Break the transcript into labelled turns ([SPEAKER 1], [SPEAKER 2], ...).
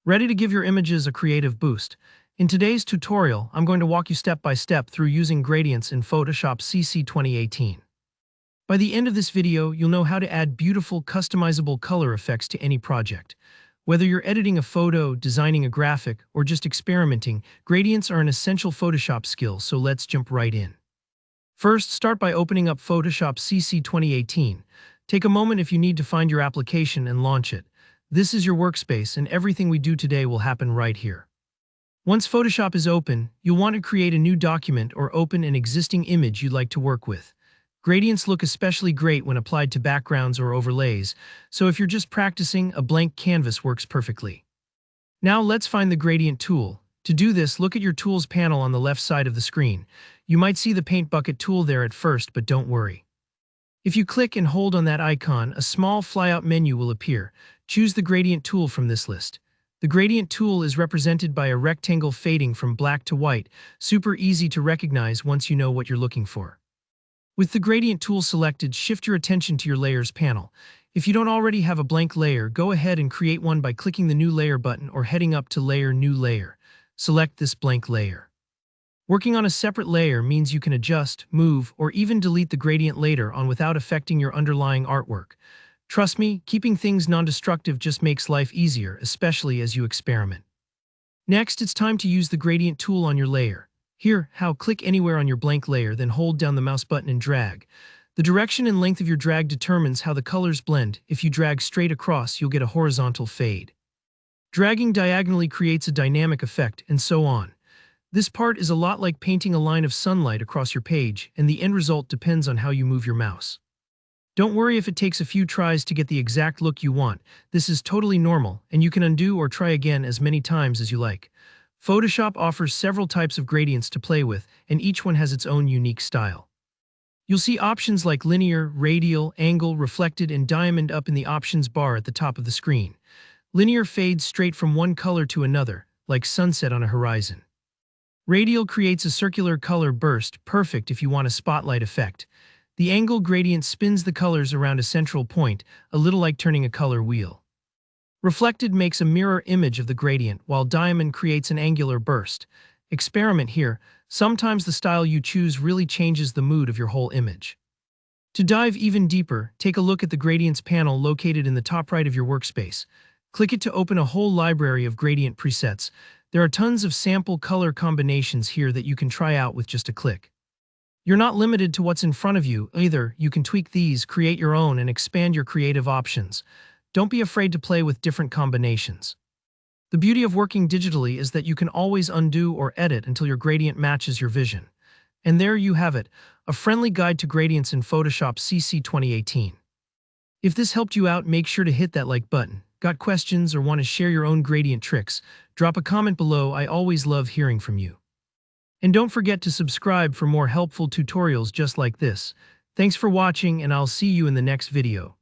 [SPEAKER 1] Ready to give your images a creative boost? In today's tutorial, I'm going to walk you step by step through using gradients in Photoshop CC 2018. By the end of this video, you'll know how to add beautiful, customizable color effects to any project. Whether you're editing a photo, designing a graphic, or just experimenting, gradients are an essential Photoshop skill, so let's jump right in. First, start by opening up Photoshop CC 2018. Take a moment if you need to find your application and launch it. This is your workspace, and everything we do today will happen right here. Once Photoshop is open, you'll want to create a new document or open an existing image you'd like to work with. Gradients look especially great when applied to backgrounds or overlays, so if you're just practicing, a blank canvas works perfectly. Now let's find the gradient tool. To do this, look at your tools panel on the left side of the screen. You might see the paint bucket tool there at first, but don't worry. If you click and hold on that icon, a small flyout menu will appear. Choose the gradient tool from this list. The gradient tool is represented by a rectangle fading from black to white, super easy to recognize once you know what you're looking for. With the gradient tool selected, shift your attention to your layers panel. If you don't already have a blank layer, go ahead and create one by clicking the New Layer button or heading up to Layer, New Layer. Select this blank layer. Working on a separate layer means you can adjust, move, or even delete the gradient later on without affecting your underlying artwork. Trust me, keeping things non-destructive just makes life easier, especially as you experiment. Next, it's time to use the gradient tool on your layer. Here, click anywhere on your blank layer, then hold down the mouse button and drag. The direction and length of your drag determines how the colors blend. If you drag straight across, you'll get a horizontal fade. Dragging diagonally creates a dynamic effect, and so on. This part is a lot like painting a line of sunlight across your page, and the end result depends on how you move your mouse. Don't worry if it takes a few tries to get the exact look you want. This is totally normal, and you can undo or try again as many times as you like. Photoshop offers several types of gradients to play with, and each one has its own unique style. You'll see options like linear, radial, angle, reflected, and diamond up in the options bar at the top of the screen. Linear fades straight from one color to another, like sunset on a horizon. Radial creates a circular color burst, perfect if you want a spotlight effect. The angle gradient spins the colors around a central point, a little like turning a color wheel. Reflected makes a mirror image of the gradient, while diamond creates an angular burst. Experiment here. Sometimes the style you choose really changes the mood of your whole image. To dive even deeper, take a look at the gradients panel located in the top right of your workspace. Click it to open a whole library of gradient presets. There are tons of sample color combinations here that you can try out with just a click. You're not limited to what's in front of you either. You can tweak these, create your own, and expand your creative options. Don't be afraid to play with different combinations. The beauty of working digitally is that you can always undo or edit until your gradient matches your vision. And there you have it, a friendly guide to gradients in Photoshop CC 2018. If this helped you out, make sure to hit that like button. Got questions or want to share your own gradient tricks? Drop a comment below. I always love hearing from you. And don't forget to subscribe for more helpful tutorials just like this. Thanks for watching, and I'll see you in the next video.